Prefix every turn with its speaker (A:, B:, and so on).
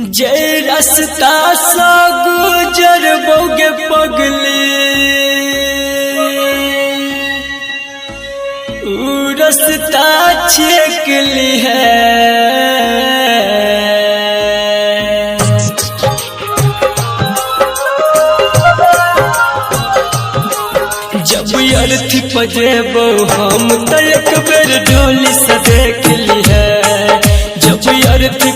A: जय रास्ता सा गुजर बोगे पगली रास्ता छेक ली है। जब अर्थी पजेबो हम तो एक बेर ढोली से देख ली है। जब अर्थी